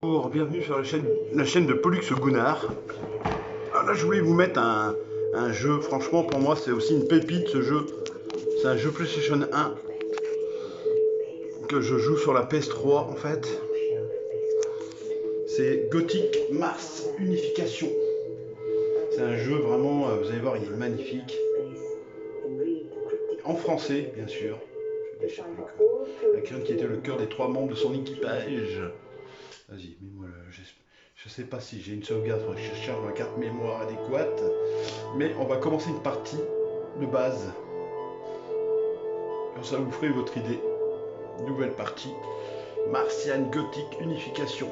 Bonjour, bienvenue sur la chaîne de Pollux Gunnar. Alors là, je voulais vous mettre un jeu. Franchement, pour moi, c'est aussi une pépite ce jeu. C'est un jeu PlayStation 1 que je joue sur la PS3 en fait. C'est Gothic Mars Unification. C'est un jeu vraiment, vous allez voir, il est magnifique. En français, bien sûr. La crainte qui était le cœur des 3 membres de son équipage. Vas-y, mets-moi le. Je sais pas si j'ai une sauvegarde, il faudrait que je cherche ma carte mémoire adéquate. Mais on va commencer une partie de base. Comme ça vous ferez votre idée. Nouvelle partie. Martian Gothic Unification.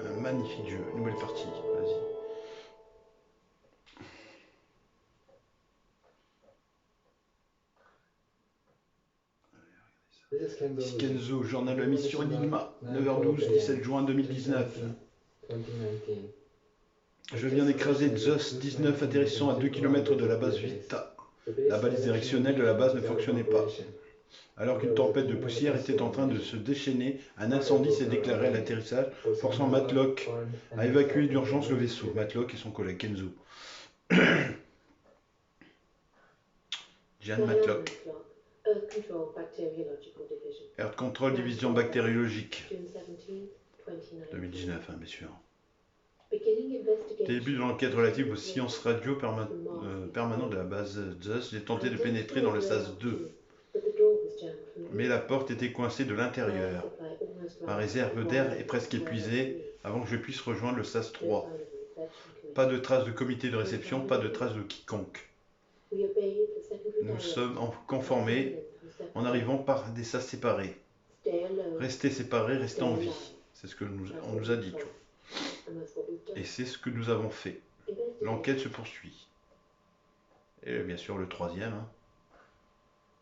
Un magnifique jeu. Nouvelle partie. Vas-y. Kenzo, journal de la mission Enigma. 9h12, 17 juin 2019. Je viens d'écraser Zeus 19 atterrissant à 2 km de la base Vita. La balise directionnelle de la base ne fonctionnait pas. Alors qu'une tempête de poussière était en train de se déchaîner, un incendie s'est déclaré à l'atterrissage, forçant Matlock à évacuer d'urgence le vaisseau. Matlock et son collègue Kenzo. Jeanne Matlock. Earth Control Division bactériologique. 2019, bien sûr. Début de l'enquête relative aux sciences radio permanentes de la base Zeus, j'ai tenté de pénétrer dans le SAS 2. Mais la porte était coincée de l'intérieur. Ma réserve d'air est presque épuisée avant que je puisse rejoindre le SAS 3. Pas de traces de comité de réception, pas de traces de quiconque. Nous sommes conformés en arrivant par des SAS séparés. Restez séparés, restez en vie. C'est ce qu'on nous a dit. Et c'est ce que nous avons fait. L'enquête se poursuit. Et bien sûr le troisième.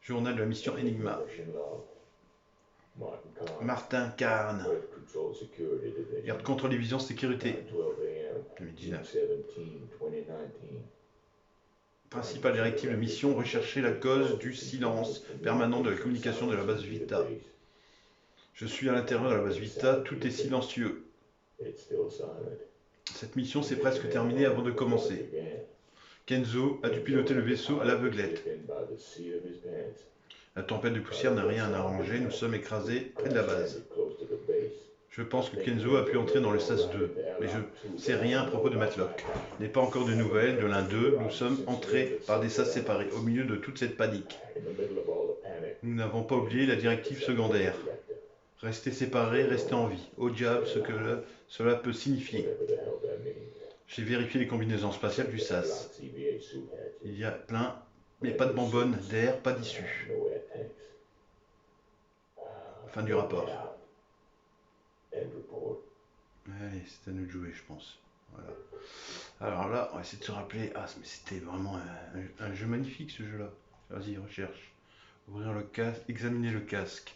Journal de la mission Enigma. Martin Kahn. Garde contre division sécurité. 2019. Principale directive de mission, rechercher la cause du silence permanent de la communication de la base Vita. Je suis à l'intérieur de la base Vita, tout est silencieux. Cette mission s'est presque terminée avant de commencer. Kenzo a dû piloter le vaisseau à l'aveuglette. La tempête de poussière n'a rien arrangé, nous sommes écrasés près de la base. Je pense que Kenzo a pu entrer dans le SAS 2, mais je ne sais rien à propos de Matlock. Il n'est pas encore de nouvelles de l'un d'eux, nous sommes entrés par des SAS séparés, au milieu de toute cette panique. Nous n'avons pas oublié la directive secondaire. Restez séparés, restez en vie. Au diable ce que cela peut signifier. J'ai vérifié les combinaisons spatiales du SAS. Il y a plein, mais pas de bonbonne d'air, pas d'issue. Fin du rapport. Allez, c'est à nous de jouer, je pense. Voilà. Alors là, on va essayer de se rappeler. Ah, mais c'était vraiment un jeu magnifique ce jeu-là. Vas-y, recherche. Ouvrir le casque, examiner le casque.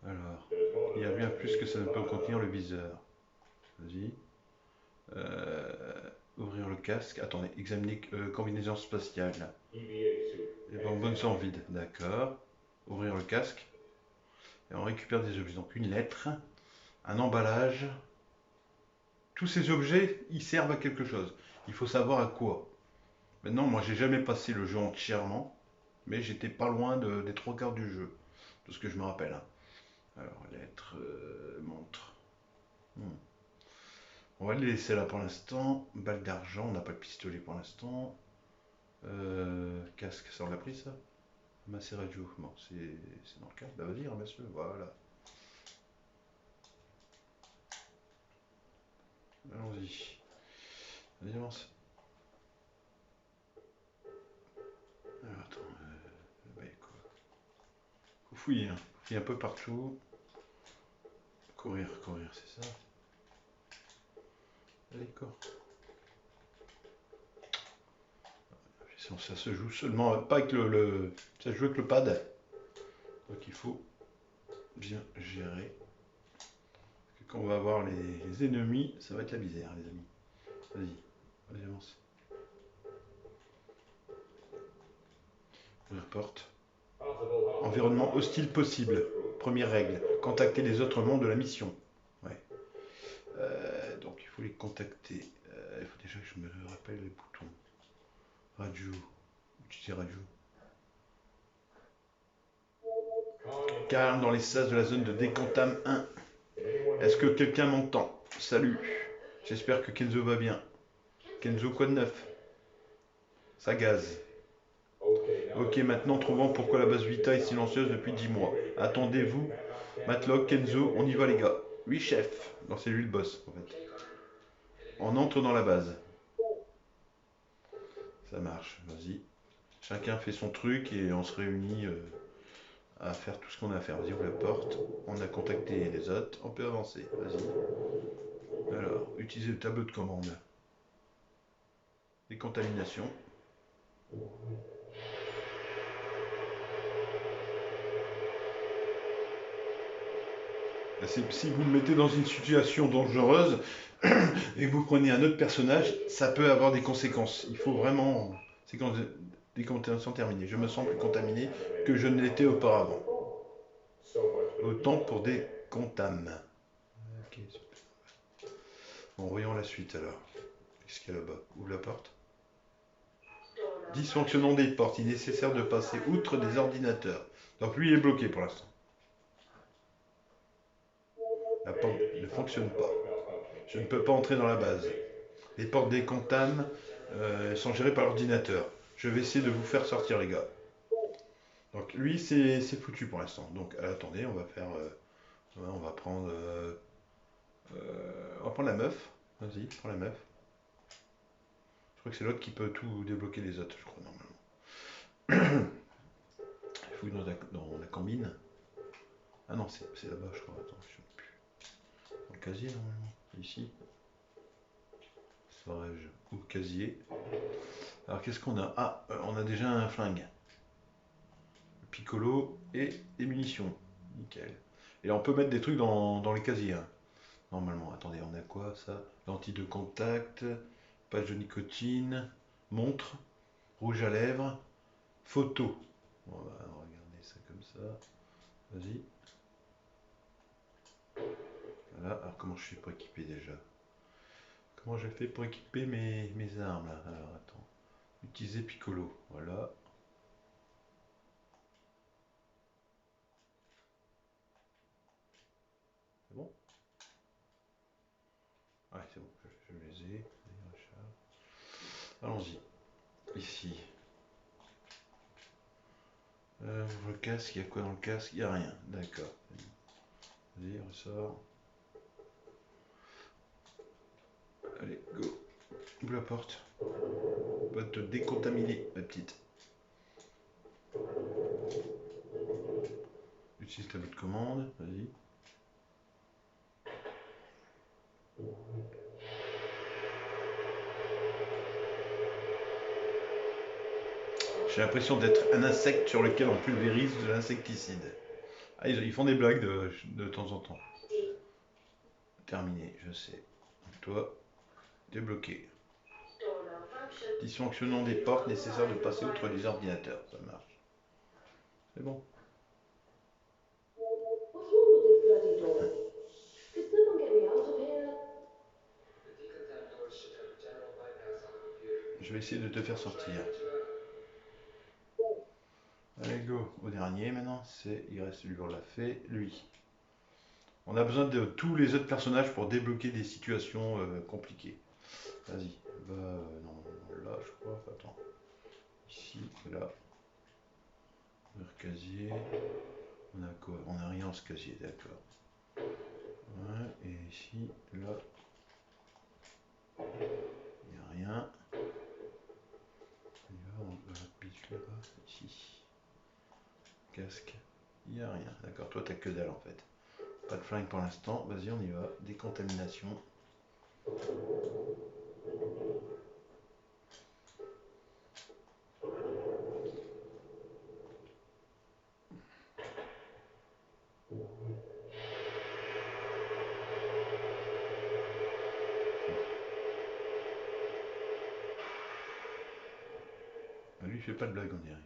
Alors, il y a bien plus que ça ne peut contenir le viseur. Vas-y. Ouvrir le casque. Attendez, examiner combinaison spatiale. Les bonbonnes sont vides, d'accord. Ouvrir le casque. Et on récupère des objets. Donc une lettre, un emballage. Tous ces objets, ils servent à quelque chose. Il faut savoir à quoi. Maintenant, moi, j'ai jamais passé le jeu entièrement, mais j'étais pas loin des 3 quarts du jeu, de ce que je me rappelle. Alors, lettre, montre. On va le laisser là pour l'instant. Balle d'argent, on n'a pas de pistolet pour l'instant. Casque, ça on l'a pris ça. Massé radio, bon, c'est dans le casque. Bah vas-y, ramasse-le, voilà. Allons-y. Vas-y, avance. Alors, attends, bah, quoi. Faut fouiller, hein. Faut fouiller un peu partout. Courir, c'est ça. Allez, cours. Ça se joue seulement, pas avec ça se joue avec le pad. Donc il faut bien gérer. Parce que quand on va voir les ennemis, ça va être la misère, les amis. Vas-y, avance. Ouvrir porte. Environnement hostile possible. Première règle, contacter les autres membres de la mission. Ouais. faut les contacter. Il faut déjà que je me rappelle les boutons. Radio. Utiliser radio. Calme dans les sas de la zone de décontam 1. Est-ce que quelqu'un m'entend? Salut. J'espère que Kenzo va bien. Kenzo, quoi de neuf? Ça gaze. Ok, maintenant trouvons pourquoi la base Vita est silencieuse depuis 10 mois. Attendez-vous. Matlock, Kenzo, on y va les gars. Oui chef. Non, c'est lui le boss en fait. On entre dans la base. Ça marche, vas-y. Chacun fait son truc et on se réunit à faire tout ce qu'on a à faire. Vas-y, ouvre la porte. On a contacté les autres. On peut avancer. Vas-y. Alors, utilisez le tableau de commande. Décontamination. Si vous me mettez dans une situation dangereuse et que vous prenez un autre personnage, ça peut avoir des conséquences. Il faut vraiment... Séquence de décontamination terminée. Je me sens plus contaminé que je ne l'étais auparavant. Autant pour des contam. Ok, super. Bon, voyons la suite alors. Qu'est-ce qu'il y a là-bas? Ouvre la porte. Dysfonctionnant des portes. Il est nécessaire de passer outre des ordinateurs. Donc lui il est bloqué pour l'instant. La porte ne fonctionne pas. Je ne peux pas entrer dans la base. Les portes des contam sont gérées par l'ordinateur. Je vais essayer de vous faire sortir les gars. Donc lui c'est foutu pour l'instant. Donc attendez, on va faire... on va prendre... on va prendre la meuf. Vas-y, prends la meuf. Je crois que c'est l'autre qui peut tout débloquer les autres, je crois, normalement. Fouille dans la combine. Ah non, c'est là-bas, je crois. Attends, je sais plus. Dans le casier, normalement. Ici. Storage ou casier. Alors, qu'est-ce qu'on a? Ah, on a déjà un flingue. Piccolo et des munitions. Nickel. Et là, on peut mettre des trucs dans les casiers. Hein. Normalement, attendez, on a quoi ça? Lentille de contact, page de nicotine, montre, rouge à lèvres, photo. On va regarder ça comme ça. Vas-y. Voilà, alors comment je fais pour équiper déjà? Comment je fais pour équiper mes armes là? Alors attends. Utiliser Piccolo, voilà. C'est bon? Ouais, c'est bon, je les ai. Allons-y. Ici. Le casque, il y a quoi dans le casque? Il n'y a rien, d'accord. Vas-y, ressort. Allez, go. Ouvre la porte. On va te décontaminer, ma petite. Utilise le tableau de commande, vas-y. J'ai l'impression d'être un insecte sur lequel on pulvérise de l'insecticide. Ah, ils font des blagues de temps en temps. Terminé, je sais. Toi, débloqué. Dysfonctionnant des portes, nécessaire de passer outre les ordinateurs. Ça marche. C'est bon. Je vais essayer de te faire sortir. Allez, go. Au dernier maintenant, il reste lui, on l'a fait, lui. On a besoin de tous les autres personnages pour débloquer des situations compliquées. Vas-y. Non, là, je crois. Attends. Ici, là. Casier. On a quoi? On n'a rien en ce casier, d'accord. Ouais, et ici, là. Il n'y a rien. On va appliquer là-bas. Ici. Casque. Il n'y a rien. D'accord, toi, t'as que dalle en fait. Pas de flingue pour l'instant. Vas-y, on y va. Décontamination. Lui, il fait pas de blague, on dirait.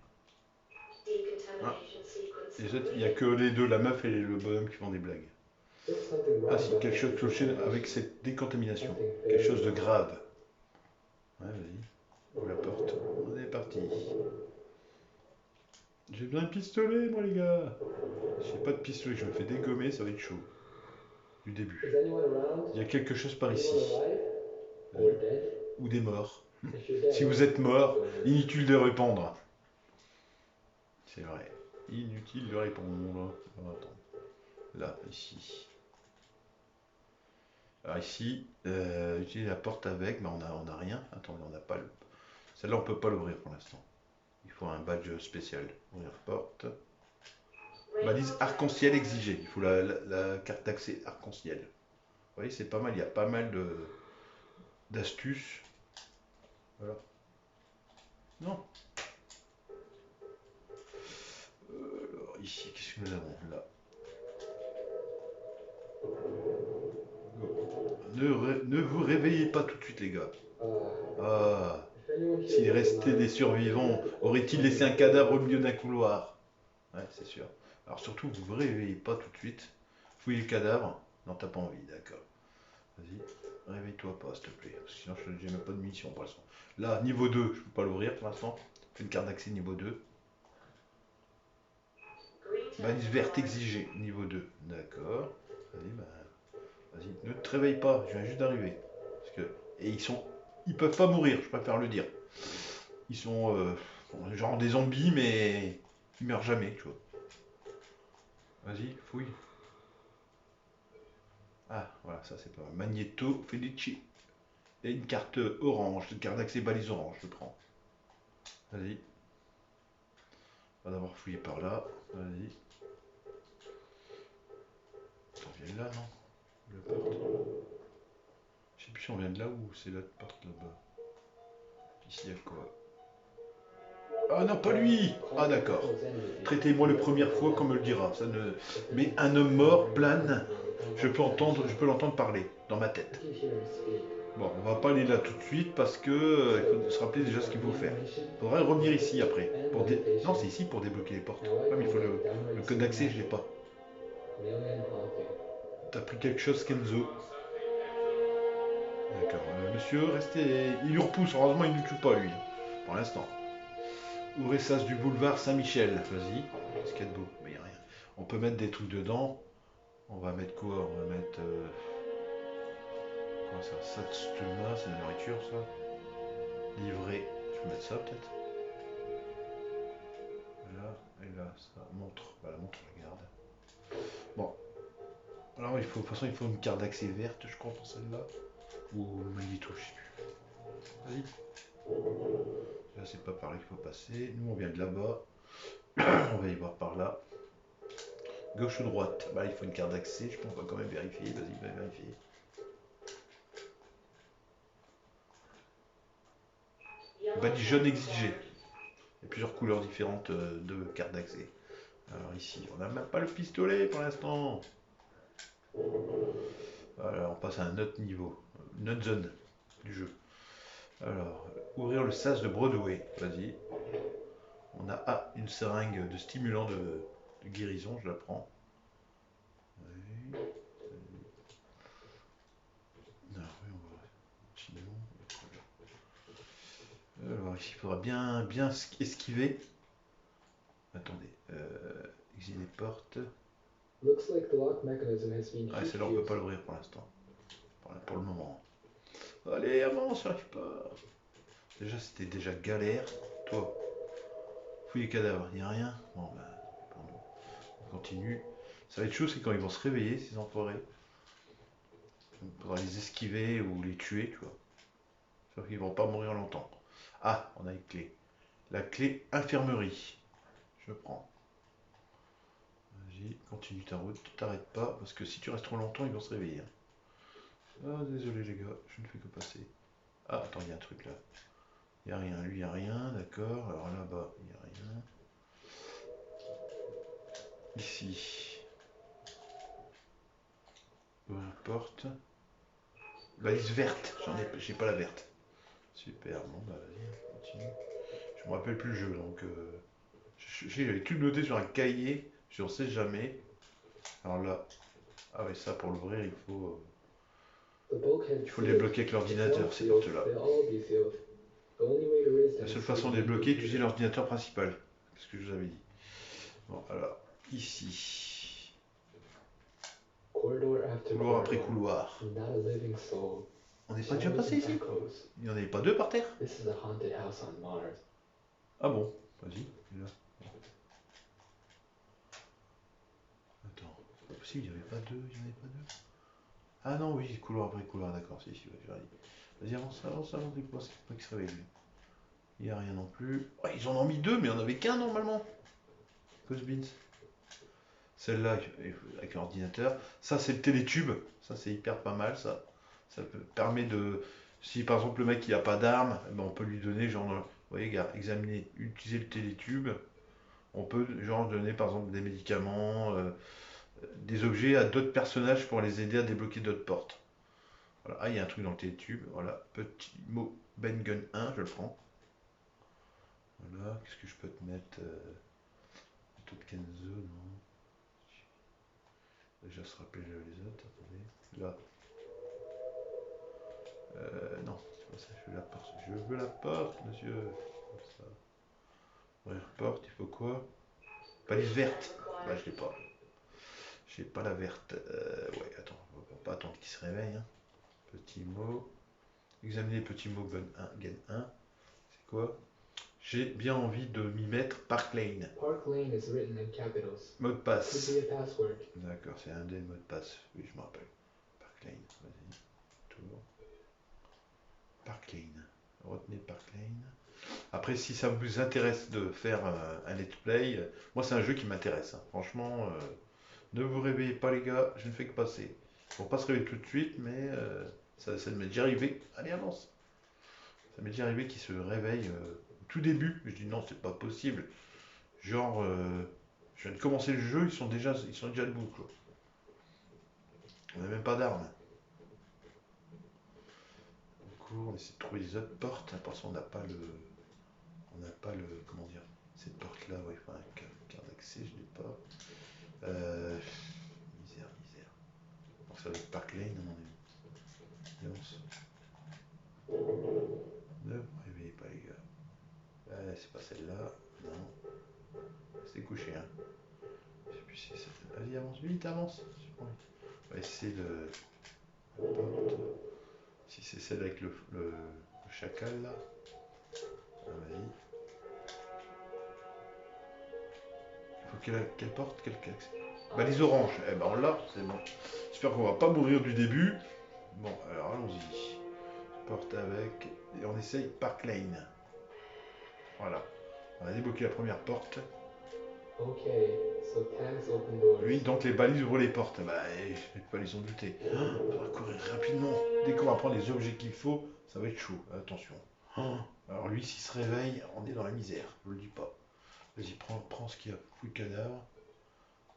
Ah. Les autres, il n'y a que les deux, la meuf et le bonhomme qui font des blagues. Ah si, quelque chose cloché avec cette décontamination. Quelque chose de grave. Ouais, vas-y. Ouvre la porte. On est parti. J'ai besoin de pistolet, moi, les gars. J'ai pas de pistolet, je me fais dégommer, ça va être chaud. Du début. Il y a quelque chose par ici. Ou des morts. Si vous êtes mort, inutile de répondre. C'est vrai. Inutile de répondre. Attends. Là, ici. Alors ici, utiliser la porte avec, mais on a rien. Attendez, on n'a pas le... Celle-là, on peut pas l'ouvrir pour l'instant. Il faut un badge spécial. Ouvrir porte. Balise arc-en-ciel exigée. Il faut la carte d'accès arc-en-ciel. Vous voyez, c'est pas mal. Il y a pas mal d'astuces. Voilà. Non. Alors, ici, qu'est-ce que nous avons là? Ne vous réveillez pas tout de suite, les gars. Ah. S'il restait des survivants, aurait-il laissé un cadavre au milieu d'un couloir? Ouais, c'est sûr. Alors surtout, vous ne vous réveillez pas tout de suite. Fouillez le cadavre. Non, t'as pas envie, d'accord. Vas-y, réveille-toi pas, s'il te plaît. Parce que sinon, j'ai même pas de munitions pour l'instant. Là, niveau 2, je peux pas l'ouvrir pour l'instant. Fais une carte d'accès niveau 2. Balise verte exigée, niveau 2. D'accord. Vas-y, bah, vas-y, ne te réveille pas, je viens juste d'arriver. Parce que... Et ils peuvent pas mourir, je préfère le dire. Ils sont genre des zombies, mais ils meurent jamais, tu vois. Vas-y, fouille. Ah, voilà, ça c'est pas mal. Magneto Felici. Et une carte orange, une carte d'accès balise orange, je prends. Vas-y. On va d'abord fouiller par là. Vas-y. On vient de là, non? La porte. Je sais plus si on vient de là ou c'est l'autre porte là-bas. Ici, il y a quoi? Ah non, pas lui! Ah d'accord. Traitez-moi la première fois comme me le dira. Ça ne... Mais un homme mort plane. Je peux l'entendre parler dans ma tête. Bon, on va pas aller là tout de suite parce que il faut se rappeler déjà ce qu'il faut faire. Il faudra revenir ici après. Non, c'est ici pour débloquer les portes. Ouais, mais il faut le code d'accès, je l'ai pas. T'as pris quelque chose, Kenzo? D'accord. Monsieur, restez. Il nous repousse. Heureusement, il ne nous tue pas, lui. Pour l'instant. Ouvrez sas du boulevard Saint-Michel. Vas-y. Qu'est-ce qu'il y a de beau? Mais y a rien. On peut mettre des trucs dedans. On va mettre quoi? On va mettre. Quoi ça? Satsuma, c'est de la nourriture, ça. Livret. Je peux mettre ça, peut-être? Là, et là, ça. Montre. Bah, la montre, je la garde. Bon. Alors, de toute façon, il faut une carte d'accès verte, je crois, pour celle-là. Ou magnéto, je sais plus. Vas-y. Là, c'est pas par là qu'il faut passer. Nous, on vient de là-bas. On va y voir par là. Gauche ou droite? Bah, il faut une carte d'accès. Je pense qu'on va quand même vérifier. Vas-y, va vérifier. Badge jaune exigé. Il y a plusieurs couleurs différentes de cartes d'accès. Alors ici, on n'a même pas le pistolet pour l'instant. Voilà, on passe à un autre niveau. Une autre zone du jeu. Alors, ouvrir le sas de Broadway. Vas-y. On a une seringue de stimulant de guérison, je la prends. Oui. Non, oui, on va... Sinon, alors ici, il faudra bien esquiver. Attendez, exiler les portes. Ah, celle-là, on peut pas l'ouvrir pour l'instant. Pour le moment. Allez, avance, j'arrive pas. Déjà, c'était déjà galère. Toi, fouille les cadavres, il n'y a rien. Bon, ben, pardon. On continue. Ça va être chaud, c'est quand ils vont se réveiller, ces enfoirés. On pourra les esquiver ou les tuer, tu vois. Sauf qu'ils vont pas mourir longtemps. Ah, on a une clé. La clé infirmerie. Je prends. Vas-y, continue ta route, t'arrêtes pas, parce que si tu restes trop longtemps, ils vont se réveiller. Ah, désolé les gars, je ne fais que passer. Ah, attends, il y a un truc là. Il n'y a rien, lui, il n'y a rien, d'accord. Alors là-bas, il n'y a rien. Ici. Ouvrir la porte. Balise verte, j'ai pas la verte. Super, bon bah vas-y, on continue. Je me rappelle plus le jeu, donc j'avais tout noté sur un cahier, je ne sais jamais. Alors là, Ah oui, ça pour l'ouvrir, il faut les débloquer avec l'ordinateur, ces portes-là. La seule façon de débloquer, utiliser l'ordinateur principal. C'est ce que je vous avais dit. Bon, alors, ici. Couloir après couloir. On n'est pas déjà passé ici? Il n'y en avait pas deux par terre? Ah bon? Vas-y, il est là. Attends, c'est pas possible, il n'y avait pas deux, il n'y en avait pas deux. Ah non, oui, couloir après couloir, d'accord, c'est ici, ouais, vas-y, avance, avance, avance, des couloirs, c'est pas qu'il se réveille lui. Il n'y a rien non plus. Ouais, ils en ont mis deux, mais il n'y en avait qu'un normalement. Cause Beans. Celle-là, avec l'ordinateur. Ça, c'est le télétube. Ça, c'est hyper pas mal, ça. Ça permet de... Si par exemple le mec il a pas d'arme, eh ben, on peut lui donner genre... Vous voyez, gars, examiner, utiliser le télétube. On peut genre donner par exemple des médicaments, des objets à d'autres personnages pour les aider à débloquer d'autres portes. Voilà. Ah, il y a un truc dans le télétube. Voilà. Petit mot Ben Gun 1, je le prends. Voilà. Qu'est-ce que je peux te mettre Tout Kenzo, non. Déjà se rappeler les autres. Attendez. Là. Non, c'est pas ça. Je veux la porte. Je veux la porte, monsieur. Comme ça. Ouvrir porte, il faut quoi? Palisse verte. Bah, je l'ai pas. J'ai pas la verte. Ouais, attends. On va pas attendre qu'il se réveille. Hein. Petit mot. Examiner petit mot gun 1. Gain 1. C'est quoi? J'ai bien envie de m'y mettre. Park Lane. Mot de passe. D'accord, c'est un des mots de passe. Oui, je me rappelle. Park Lane. Vas-y. Tour. Park Lane. Retenez Park Lane. Après, si ça vous intéresse de faire un let's play, moi c'est un jeu qui m'intéresse. Hein. Franchement, ne vous réveillez pas les gars, je ne fais que passer. Bon, pas se réveiller tout de suite, mais ça m'est déjà arrivé. Allez, avance. Ça m'est déjà arrivé qu'il se réveille au tout début. Je dis non, c'est pas possible. Genre, je viens de commencer le jeu, ils sont déjà debout. Quoi. On n'a même pas d'armes. On essaie de trouver les autres portes. Pour ça, on n'a pas le. On n'a pas le. Comment dire? Cette porte-là, ouais, enfin, carte d'accès, je n'ai pas. Misère, misère. Bon, ça va être Park Lane, on en est où? Ne vous réveillez pas, les gars. C'est pas celle-là. Non. C'est couché, hein. Je sais plus si c'est cette. Vas-y, avance, vite, avance. On va essayer de. La porte. Si c'est celle avec le chacal, là. Ah, vas-y. Il faut quelle porte? Bah, les oranges. Eh ben, on l'a, c'est bon. J'espère qu'on va pas mourir du début. Bon, alors allons-y. Porte avec. Et on essaye Park Lane. Voilà. On a débloqué la première porte. Oui, donc les balises ouvrent les portes. Bah, je vais pas les en douter. On va courir rapidement. Dès qu'on va prendre les objets qu'il faut, ça va être chaud. Attention. Alors lui, s'il se réveille, on est dans la misère. Je le dis pas. Vas-y, prends ce qu'il y a. Fouille le cadavre.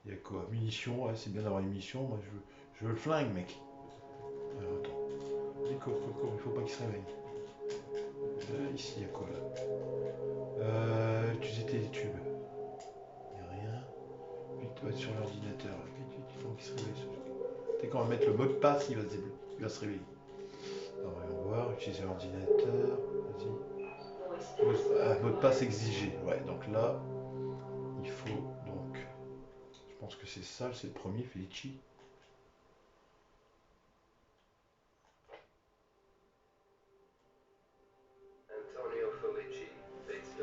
Il y a quoi? Munitions. Ouais, c'est bien d'avoir les munitions. Moi, je veux le flingue, mec. Alors, attends. Allez, cours. Il faut pas qu'il se réveille. Ici, il y a quoi là? Utiliser tes tubes. Il n'y a rien. Vite, va être sur l'ordinateur. Vite, il faut qu'il se réveille. Dès qu'on va mettre le mot de passe, il va se réveiller. Alors, voyons voir. Utiliser l'ordinateur. Vas-y. Mot de passe exigé. Ouais, donc là, il faut donc. Je pense que c'est ça, c'est le premier, Felici.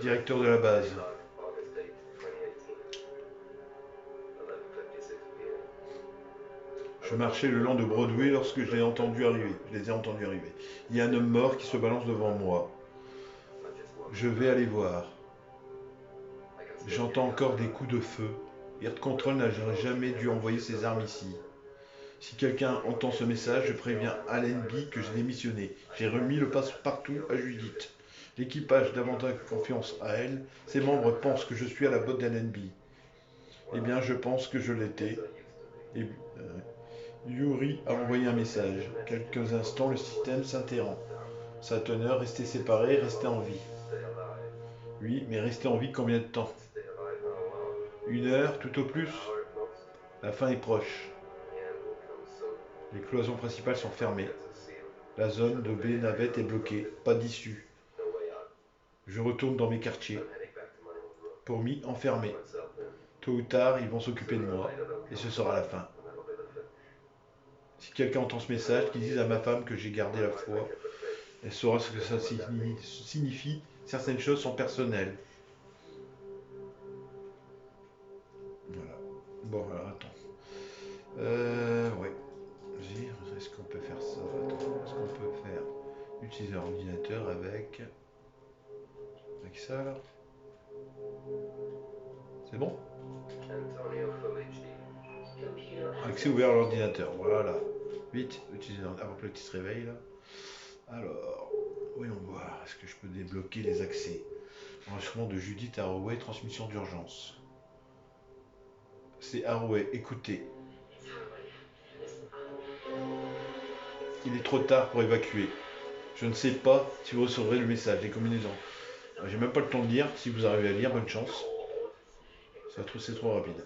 Directeur de la base. Je marchais le long de Broadway lorsque je les ai entendus arriver. Il y a un homme mort qui se balance devant moi. Je vais aller voir. J'entends encore des coups de feu. Air Control n'a jamais dû envoyer ses armes ici. Si quelqu'un entend ce message, je préviens Allenby que j'ai démissionné. J'ai remis le passe-partout à Judith. L'équipage davantage confiance à elle. Ses membres pensent que je suis à la botte d'Allenby. Eh bien, je pense que je l'étais. Et, Yuri a envoyé un message. Quelques instants, le système s'interrompt. Sa teneur, rester séparé, rester en vie. Oui, mais rester en vie combien de temps? 1 heure, tout au plus? La fin est proche. Les cloisons principales sont fermées. La zone de B navette est bloquée. Pas d'issue. Je retourne dans mes quartiers. Pour m'y enfermer. Tôt ou tard, ils vont s'occuper de moi. Et ce sera la fin. Si quelqu'un entend ce message, qu'il dise à ma femme que j'ai gardé la foi. Elle saura ce que ça signifie. Certaines choses sont personnelles. Voilà. Bon, alors attends. Ouais. Est-ce qu'on peut faire ça? Attends, est-ce qu'on peut faire utiliser l'ordinateur avec ça là? C'est bon? Accès ouvert à l'ordinateur, voilà. Vite, utiliser avant que le petit se réveille là. Alors, voyons voir, est-ce que je peux débloquer les accès? Enregistrement de Judith Haraway, transmission d'urgence. C'est Haraway, écoutez. Il est trop tard pour évacuer. Je ne sais pas si vous recevrez le message, les combinaisons. J'ai même pas le temps de lire. Si vous arrivez à lire, bonne chance. C'est trop rapide.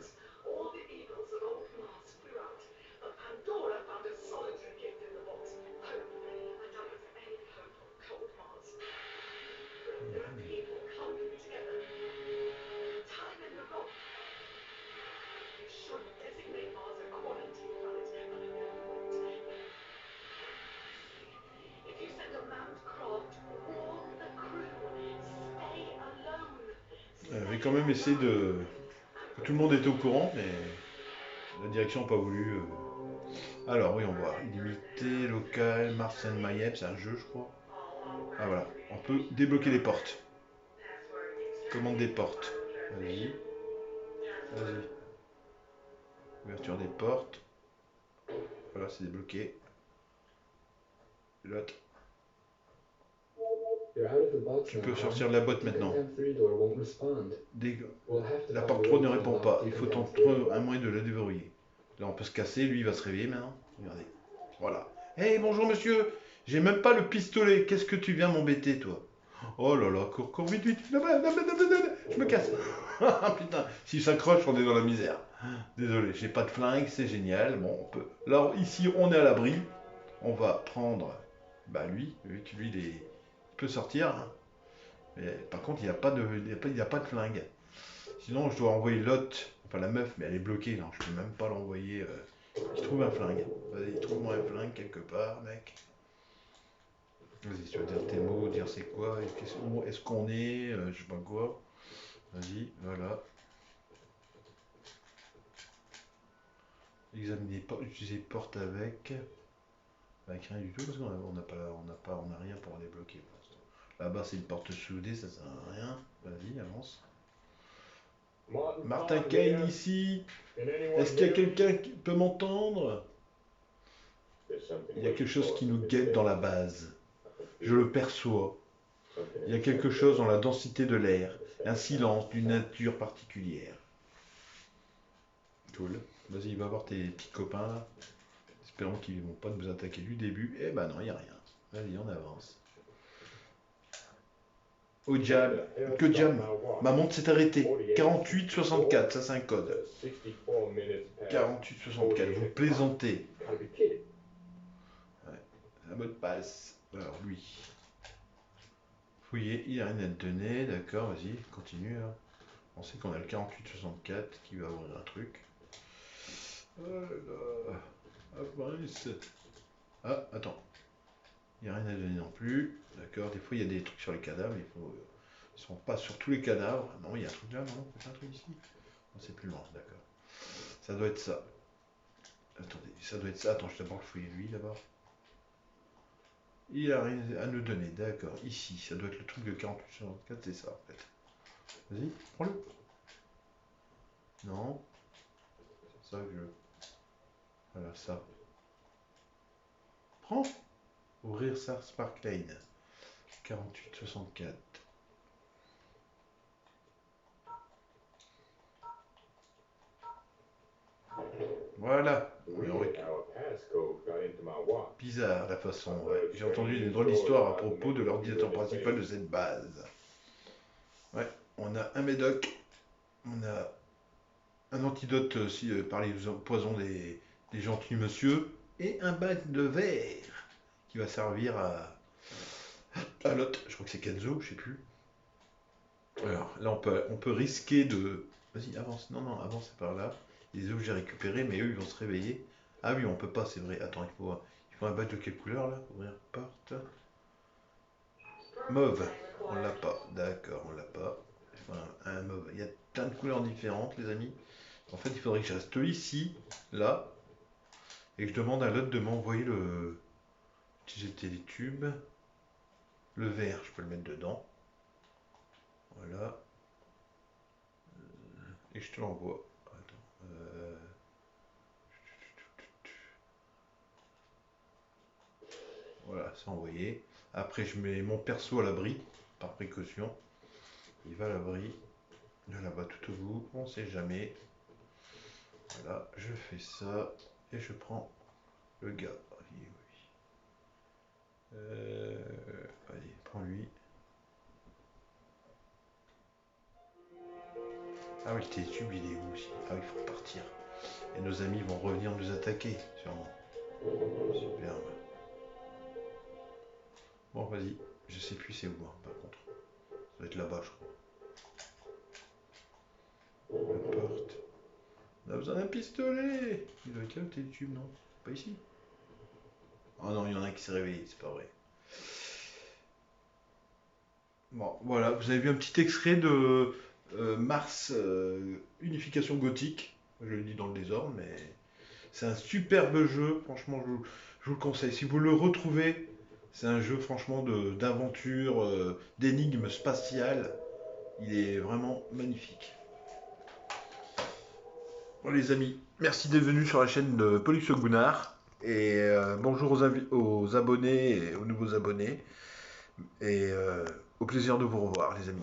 J'ai quand même essayé de... Tout le monde était au courant, mais la direction n'a pas voulu. Alors, oui, on voit. Illimité, local, Mars and Mayhem, c'est un jeu, je crois. Ah, voilà. On peut débloquer les portes. Commande des portes. Vas-y. Vas-y. Ouverture des portes. Voilà, c'est débloqué. L'autre. Tu peux sortir de la boîte maintenant. La porte 3 ne répond pas. Il faut trouver un moyen de la déverrouiller. Là, on peut se casser. Lui, il va se réveiller maintenant. Regardez. Voilà. Hey, bonjour monsieur. J'ai même pas le pistolet. Qu'est-ce que tu viens m'embêter, toi? Oh là là, cours vite, vite. Je me casse. Putain, s'il s'accroche, on est dans la misère. Désolé, j'ai pas de flingue, c'est génial. Bon, on peut. Là, ici, on est à l'abri. On va prendre. Bah, lui, vu que lui, il peut sortir. Hein. Mais, par contre, il n'y a pas de, il a pas de flingue. Sinon, je dois envoyer l'autre, enfin la meuf, mais elle est bloquée. Non, je peux même pas l'envoyer. Il trouve un flingue. Vas-y, trouve-moi un flingue quelque part, mec. Vas-y, tu vas dire tes mots, dire c'est quoi, où est-ce qu'on est, je sais pas quoi. Vas-y, voilà. Examiner, utiliser porte avec rien du tout parce qu'on n'a rien pour en débloquer pour l'instant. Là-bas c'est une porte soudée, ça sert à rien. Vas-y, avance. Martin Kane ici. Est-ce qu'il y a quelqu'un qui peut m'entendre? Il y a quelque chose qui nous guette dans la base. Je le perçois. Il y a quelque chose dans la densité de l'air. Un silence d'une nature particulière. Cool. Vas-y, va voir tes petits copains là. Espérons qu'ils ne vont pas nous attaquer du début. Eh ben non, il n'y a rien. Vas-y, on avance. Au jam. Que jam? Ma montre s'est arrêtée. 48-64, ça c'est un code. 48-64, vous plaisantez. Ouais. Un mot de passe. Alors lui. Fouiller, il n'y a rien à te donner. D'accord, vas-y, continue. Hein. On sait qu'on a le 48-64 qui va ouvrir un truc. Oh là. Ah, attends. Il n'y a rien à donner non plus. D'accord, des fois il y a des trucs sur les cadavres, mais ils ne sont pas sur tous les cadavres. Non, il y a un truc là, non? Il y a un truc ici? Non, c'est plus loin, d'accord. Ça doit être ça. Attendez, ça doit être ça. Attends, je vais d'abord fouiller lui d'abord. Il a rien à nous donner, d'accord. Ici, ça doit être le truc de 48-64, c'est ça en fait. Vas-y, prends-le. Non. C'est ça que je... Voilà, ça. Prends. Ouvrir ça, Spark Lane. 48-64. Voilà. Bizarre la façon. Ouais. J'ai entendu des drôles d'histoires à propos de l'ordinateur principal de cette base. Ouais, on a un médoc, on a un antidote aussi par les poisons des gentils monsieur, et un bac de verre qui va servir à l'autre. Je crois que c'est Kenzo, je sais plus. Alors là, on peut risquer de. Vas-y, avance. Non, non, avance par là. Les objets récupérés, mais eux, ils vont se réveiller. Ah oui, on peut pas, c'est vrai. Attends, il faut un badge de quelle couleur là? Ouvrir porte. Mauve. On l'a pas. D'accord, on l'a pas. Enfin, un mauve. Il y a plein de couleurs différentes, les amis. En fait, il faudrait que je reste ici, là, et que je demande à l'autre de m'envoyer le. Si j'étais les tubes. Le vert, je peux le mettre dedans. Voilà. Et je te l'envoie. Attends. Voilà, c'est envoyé. Après, je mets mon perso à l'abri, par précaution. Il va à l'abri. Là-bas, tout au bout. On sait jamais. Voilà, je fais ça. Et je prends le gars. Oui, oui. Allez, prends lui. Ah oui, le télétube, il est où aussi? Ah oui, il faut partir. Et nos amis vont revenir nous attaquer, sûrement. Superbe. Bon, vas-y. Je sais plus c'est où, hein, par contre. Ça doit être là-bas, je crois. La porte. On a besoin d'un pistolet. Il doit être là, le télétube, non? Pas ici. Oh non, il y en a un qui s'est réveillé, c'est pas vrai. Bon, voilà, vous avez vu un petit extrait de Mars Unification Gothique. Je le dis dans le désordre, mais c'est un superbe jeu. Franchement, je vous le conseille. Si vous le retrouvez, c'est un jeu franchement d'aventure, d'énigmes spatiales. Il est vraiment magnifique. Bon, les amis, merci d'être venus sur la chaîne de Pollux Gunnar. Et bonjour aux abonnés et aux nouveaux abonnés. Et au plaisir de vous revoir, les amis.